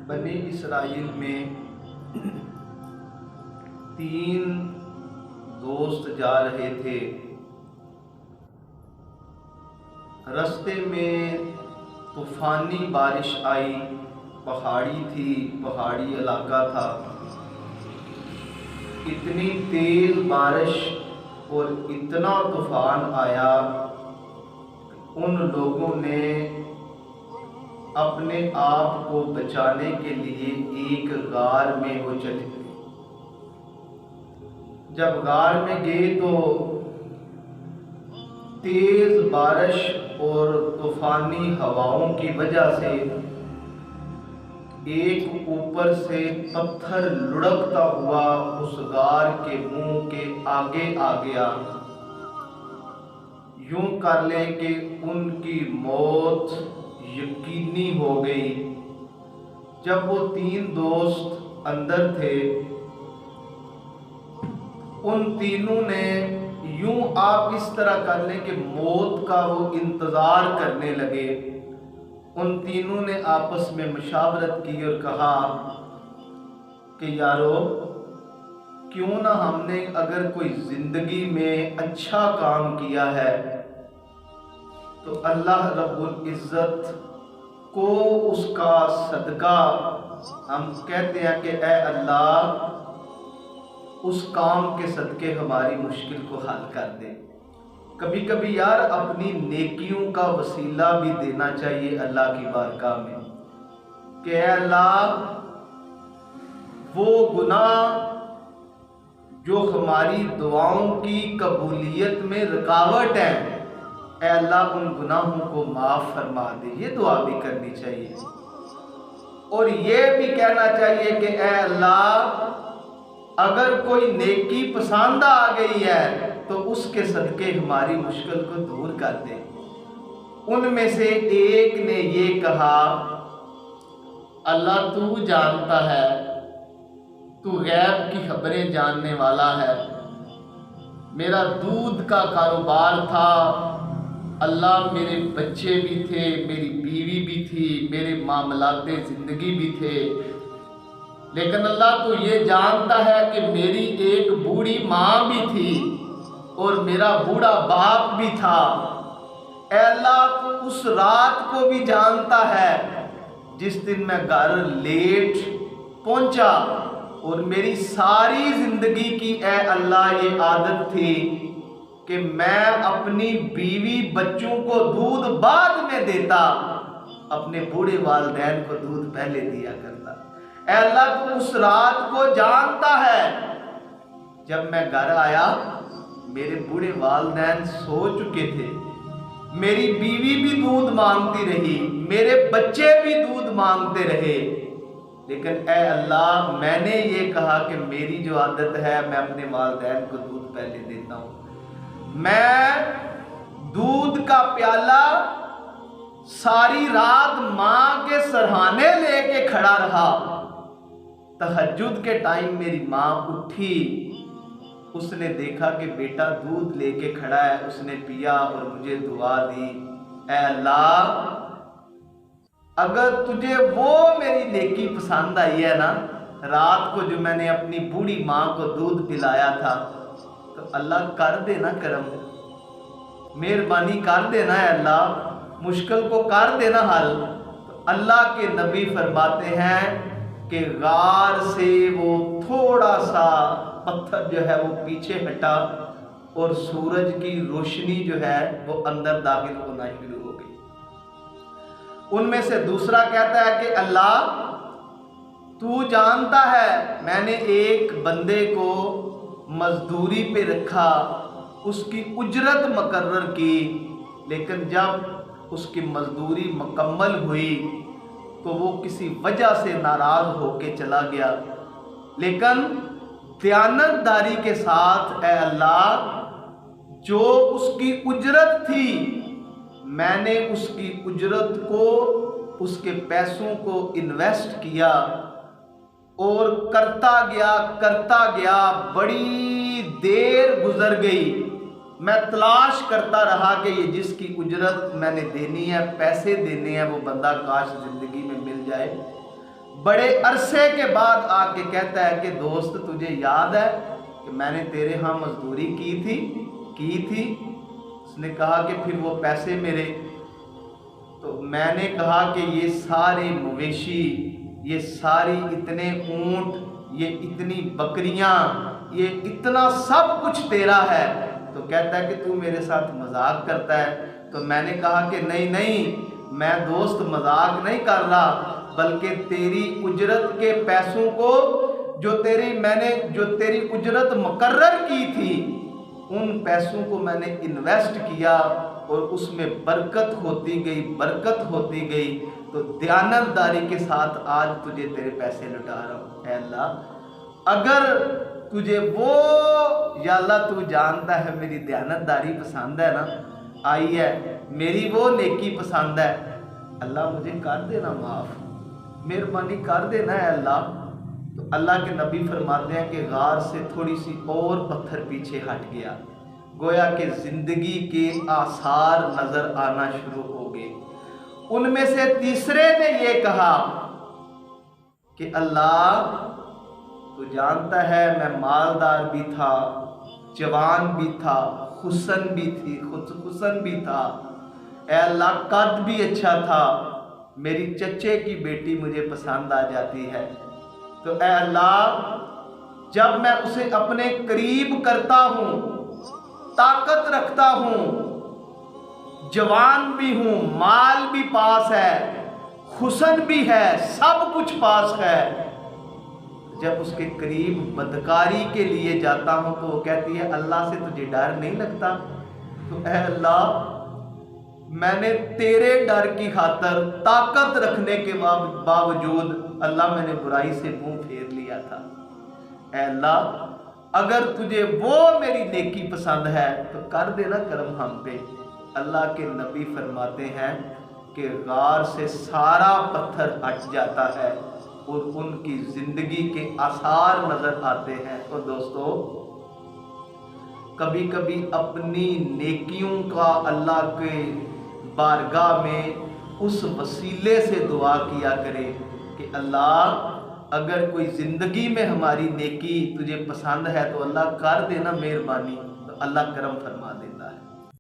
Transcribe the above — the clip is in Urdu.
بنی اسرائیل میں 3 دوست جا رہے تھے۔ رستے میں طوفانی بارش آئی، پہاڑی تھی، پہاڑی علاقہ تھا۔ اتنی تیز بارش اور اتنا طوفان آیا، ان لوگوں نے اپنے آپ کو بچانے کے لیے ایک غار میں وہ چلے گئے۔ جب غار میں گئے تو تیز بارش اور طوفانی ہواؤں کی وجہ سے ایک اوپر سے پتھر لڑکتا ہوا اس غار کے منہ کے آگے آ گیا۔ یوں کر لیں کہ ان کی موت یقینی ہو گئی۔ جب وہ 3 دوست اندر تھے، ان تینوں نے یوں آپ اس طرح کر لیں کہ موت کا وہ انتظار کرنے لگے۔ ان تینوں نے آپس میں مشاورت کی اور کہا کہ یارو، کیوں نہ ہم نے اگر کوئی زندگی میں اچھا کام کیا ہے تو اللہ رب العزت کو اس کا صدقہ ہم کہتے ہیں کہ اے اللہ اس کام کے صدقے ہماری مشکل کو حل کر دے۔ کبھی کبھی یار اپنی نیکیوں کا وسیلہ بھی دینا چاہیے اللہ کی بارگاہ میں کہ اے اللہ وہ گناہ جو ہماری دعاؤں کی قبولیت میں رکاوٹ ہے، اے اللہ ان گناہوں کو معاف فرما دے۔ یہ دعا بھی کرنی چاہیے اور یہ بھی کہنا چاہیے کہ اے اللہ اگر کوئی نیکی پسند آ گئی ہے تو اس کے صدقے ہماری مشکل کو دور کر دے۔ ان میں سے ایک نے یہ کہا، اللہ تو جانتا ہے، تو غیب کی خبریں جاننے والا ہے۔ میرا دودھ کا کاروبار تھا، اللہ میرے بچے بھی تھے، میری بیوی بھی تھی، میرے معاملات زندگی بھی تھے، لیکن اللہ تو یہ جانتا ہے کہ میری ایک بوڑھی ماں بھی تھی اور میرا بوڑھا باپ بھی تھا۔ اے اللہ تو اس رات کو بھی جانتا ہے جس دن میں گھر لیٹ پہنچا، اور میری ساری زندگی کی اے اللہ یہ عادت تھی کہ میں اپنی بیوی بچوں کو دودھ بعد میں دیتا، اپنے بوڑھے والدین کو دودھ پہلے دیا کرتا۔ اے اللہ تو اس رات کو جانتا ہے۔ جب میں گھر آیا میرے بوڑھے والدین سو چکے تھے، میری بیوی بھی دودھ مانگتی رہی، میرے بچے بھی دودھ مانگتے رہے، لیکن اے اللہ میں نے یہ کہا کہ میری جو عادت ہے میں اپنے والدین کو دودھ پہلے دیتا ہوں۔ میں دودھ کا پیالہ ساری رات ماں کے سرہانے لے کے کھڑا رہا۔ تہجد کے ٹائم میری ماں اٹھی، اس نے دیکھا کہ بیٹا دودھ لے کے کھڑا ہے، اس نے پیا اور مجھے دعا دی، اے اللہ اگر تجھے وہ میری نیکی پسند آئی ہے نا، رات کو جو میں نے اپنی بوڑھی ماں کو دودھ پلایا تھا، تو اللہ کر دینا کرم، مہربانی کر دینا اے اللہ، مشکل کو کر دینا حل۔ تو اللہ کے نبی فرماتے ہیں کہ غار سے وہ تھوڑا سا پتھر جو ہے وہ پیچھے ہٹا اور سورج کی روشنی جو ہے وہ اندر داخل ہونا شروع ہو گئی۔ ان میں سے دوسرا کہتا ہے کہ اللہ تو جانتا ہے میں نے ایک بندے کو مزدوری پہ رکھا، اس کی اجرت مقرر کی، لیکن جب اس کی مزدوری مکمل ہوئی تو وہ کسی وجہ سے ناراض ہو کے چلا گیا، لیکن دیانتداری کے ساتھ اے اللہ جو اس کی اجرت تھی میں نے اس کی اجرت کو، اس کے پیسوں کو انویسٹ کیا اور کرتا گیا، بڑی دیر گزر گئی، میں تلاش کرتا رہا کہ یہ جس کی اجرت میں نے دینی ہے، پیسے دینے ہیں، وہ بندہ کاش زندگی میں مل جائے۔ بڑے عرصے کے بعد آ کے کہتا ہے کہ دوست تجھے یاد ہے کہ میں نے تیرے ہاں مزدوری کی تھی. اس نے کہا کہ پھر وہ پیسے میرے. تو میں نے کہا کہ یہ سارے مویشی، یہ ساری اتنے اونٹ، یہ اتنی بکریاں، یہ اتنا سب کچھ تیرا ہے. تو کہتا ہے کہ تو میرے ساتھ مذاق کرتا ہے. تو میں نے کہا کہ نہیں، میں دوست مذاق نہیں کر رہا، بلکہ تیری اجرت کے پیسوں کو جو تیری اجرت مقرر کی تھی، ان پیسوں کو میں نے انویسٹ کیا اور اس میں برکت ہوتی گئی. تو دیانتداری کے ساتھ آج تجھے تیرے پیسے لٹا رہا ہوں. اے اللہ، اگر تجھے یا اللہ تو جانتا ہے میری دیانتداری پسند ہے نا، آئی ہے میری وہ نیکی پسند ہے، اللہ مجھے کر دینا معاف، مہربانی کر دینا ہے اللہ. تو اللہ کے نبی فرماتے ہیں کہ غار سے تھوڑی سی اور پتھر پیچھے ہٹ گیا، گویا کہ زندگی کے آثار نظر آنا شروع ہو گئے. ان میں سے تیسرے نے یہ کہا کہ اللہ تو جانتا ہے میں مالدار بھی تھا، جوان بھی تھا، حسن بھی تھا، اے اللہ قد بھی اچھا تھا، میری چچے کی بیٹی مجھے پسند آ جاتی ہے. تو اے اللہ جب میں اسے اپنے قریب کرتا ہوں، طاقت رکھتا ہوں، جوان بھی ہوں، مال بھی پاس ہے، حسن بھی ہے، سب کچھ پاس ہے، جب اس کے قریب بدکاری کے لیے جاتا ہوں تو وہ کہتی ہے اللہ سے تجھے ڈر نہیں لگتا. تو اے اللہ میں نے تیرے ڈر کی خاطر طاقت رکھنے کے باوجود اللہ میں نے برائی سے منہ پھیر لیا تھا. اے اللہ اگر تجھے وہ میری نیکی پسند ہے تو کر دینا کرم ہم پہ. اللہ کے نبی فرماتے ہیں کہ غار سے سارا پتھر ہٹ جاتا ہے اور ان کی زندگی کے آثار نظر آتے ہیں. اور دوستو کبھی کبھی اپنی نیکیوں کا اللہ کے بارگاہ میں اس وسیلے سے دعا کیا کرے کہ اللہ اگر کوئی زندگی میں ہماری نیکی تجھے پسند ہے تو اللہ کر دینا مہربانی. تو اللہ کرم فرمائے.